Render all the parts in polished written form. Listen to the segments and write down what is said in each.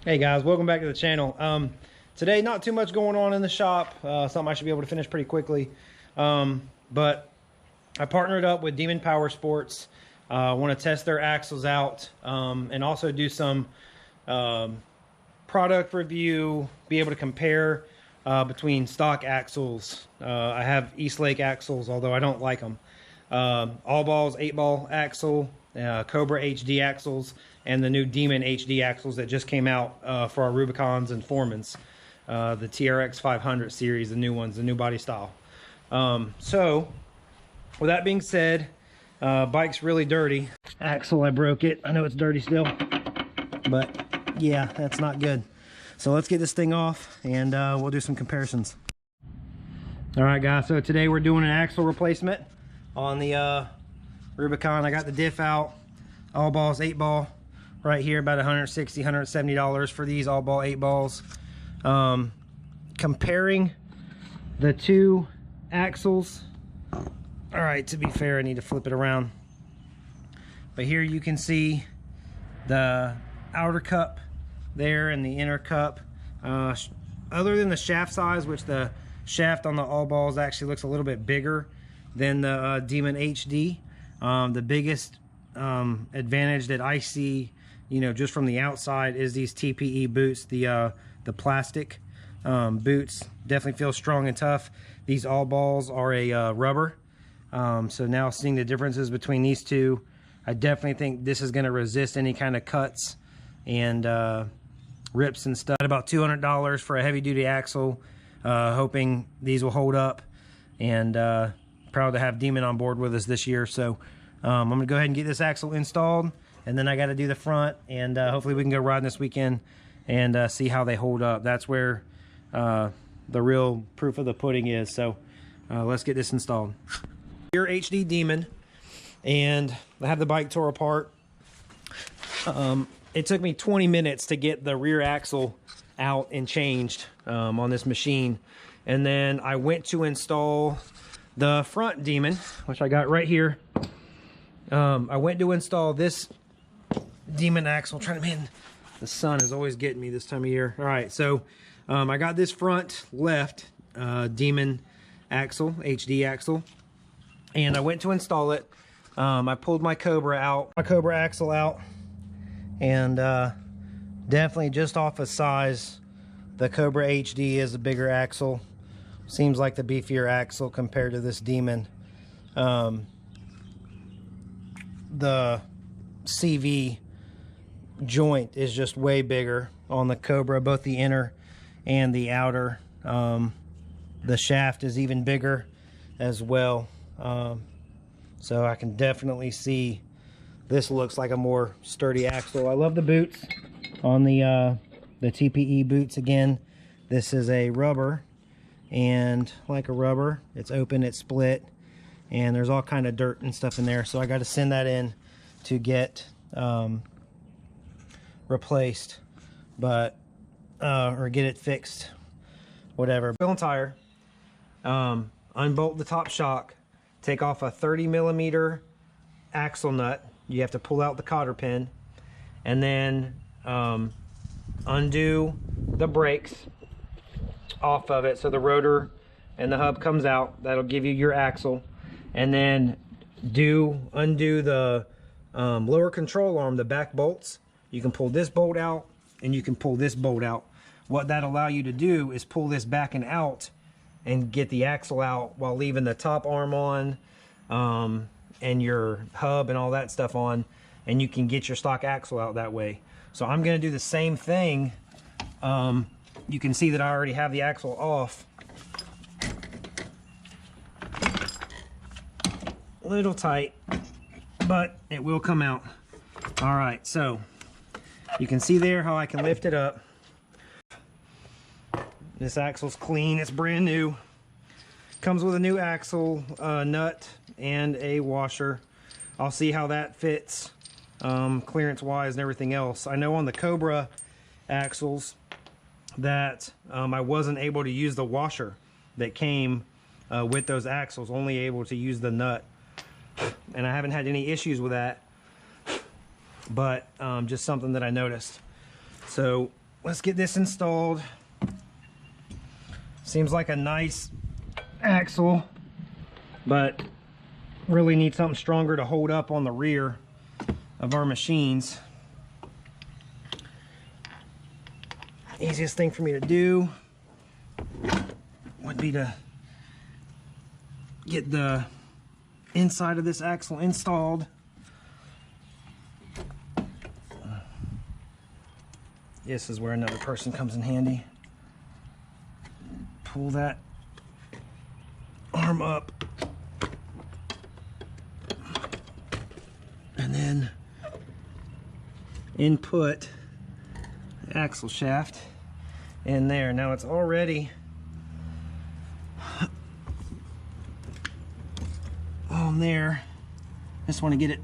Hey guys, welcome back to the channel. Today, not too much going on in the shop. Something I should be able to finish pretty quickly. But I partnered up with Demon Powersports. Want to test their axles out and also do some product review, be able to compare between stock axles. I have Eastlake axles, although I don't like them. All balls, 8-ball axle, Cobra HD axles, and the new Demon HD axles that just came out for our Rubicons and Foremans. The TRX 500 series, the new ones, the new body style. So, with that being said, bike's really dirty. Axle, I broke it. I know it's dirty still, but yeah, that's not good. So let's get this thing off and we'll do some comparisons. All right, guys, so today we're doing an axle replacement on the Rubicon. I got the diff out, all balls, 8-ball, right here, about $160, $170 for these all ball 8 balls. Comparing the two axles. All right, to be fair, I need to flip it around. But here you can see the outer cup there and the inner cup. Other than the shaft size, which the shaft on the all balls actually looks a little bit bigger than the Demon HD. The biggest advantage that I see, you know, just from the outside is these TPE boots, the plastic boots. Definitely feel strong and tough. These all balls are a rubber. So now seeing the differences between these two, I definitely think this is going to resist any kind of cuts and rips and stuff. About $200 for a heavy duty axle. Hoping these will hold up, and proud to have Demon on board with us this year. So I'm gonna go ahead and get this axle installed, and then I got to do the front, and hopefully we can go riding this weekend and see how they hold up. That's where the real proof of the pudding is. So let's get this installed. Here, HD Demon, and I have the bike tore apart. It took me 20 minutes to get the rear axle out and changed on this machine, and then I went to install the front Demon, which I got right here. I went to install this Demon axle. Man, the sun is always getting me this time of year. All right, so I got this front left Demon axle, HD axle, and I went to install it. I pulled my Cobra axle out, and definitely just off of size, the Cobra HD is a bigger axle. Seems like the beefier axle compared to this Demon. The CV joint is just way bigger on the Cobra, both the inner and the outer. The shaft is even bigger as well. So I can definitely see this looks like a more sturdy axle. I love the boots on the TPE boots. Again, this is a rubber, and like a rubber, it's open, it's split, and there's all kind of dirt and stuff in there. So I got to send that in to get replaced, but or get it fixed, whatever. Wheel and tire. Unbolt the top shock. Take off a 30mm axle nut. You have to pull out the cotter pin, and then undo the brakes off of it so the rotor and the hub comes out. That'll give you your axle. And then undo the lower control arm, the back bolts. You can pull this bolt out, and you can pull this bolt out. What that'll allow you to do is pull this back and out and get the axle out while leaving the top arm on, and your hub and all that stuff on, and you can get your stock axle out that way. So I'm going to do the same thing. You can see that I already have the axle off. A little tight, but it will come out. All right, so you can see there how I can lift it up. This axle's clean, it's brand new. Comes with a new axle nut and a washer. I'll see how that fits clearance wise and everything else. I know on the Cobra axles that I wasn't able to use the washer that came with those axles, only able to use the nut, and I haven't had any issues with that, but just something that I noticed. So let's get this installed. Seems like a nice axle, but really need something stronger to hold up on the rear of our machines. Easiest thing for me to do would be to get the inside of this axle installed. This is where another person comes in handy. Pull that arm up and then input the axle shaft in there. Now it's already on there. Just want to get it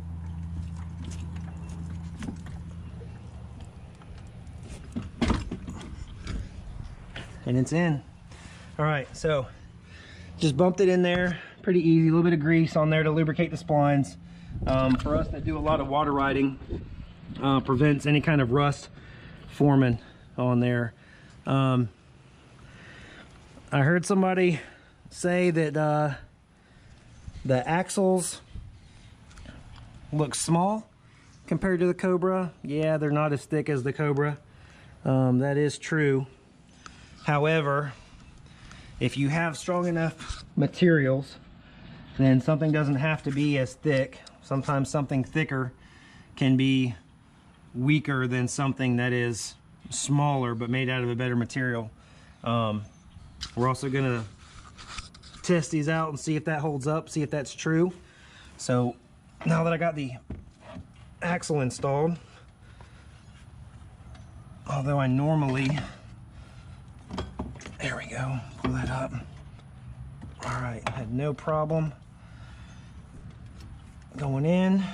and it's in. All right, so just bumped it in there, pretty easy. A little bit of grease on there to lubricate the splines. For us that do a lot of water riding, prevents any kind of rust forming on there. I heard somebody say that the axles look small compared to the Cobra. Yeah, they're not as thick as the Cobra. That is true. However, if you have strong enough materials, then something doesn't have to be as thick. Sometimes something thicker can be weaker than something that is smaller but made out of a better material. We're also gonna test these out and see if that holds up, see if that's true. So now that I got the axle installed, although I normally, there we go, pull that up. All right, had no problem going in.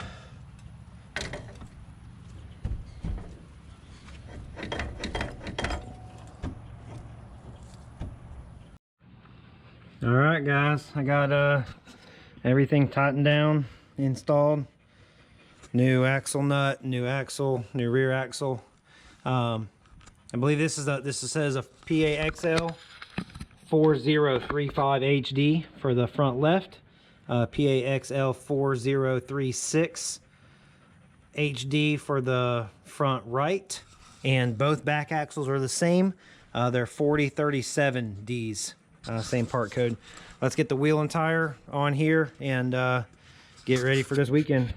All right, guys, I got everything tightened down, installed. New axle nut, new axle, new rear axle. I believe this says a PAXL 4035 HD for the front left, PAXL 4036 HD for the front right, and both back axles are the same. They're 4037Ds, same part code. Let's get the wheel and tire on here and get ready for this weekend.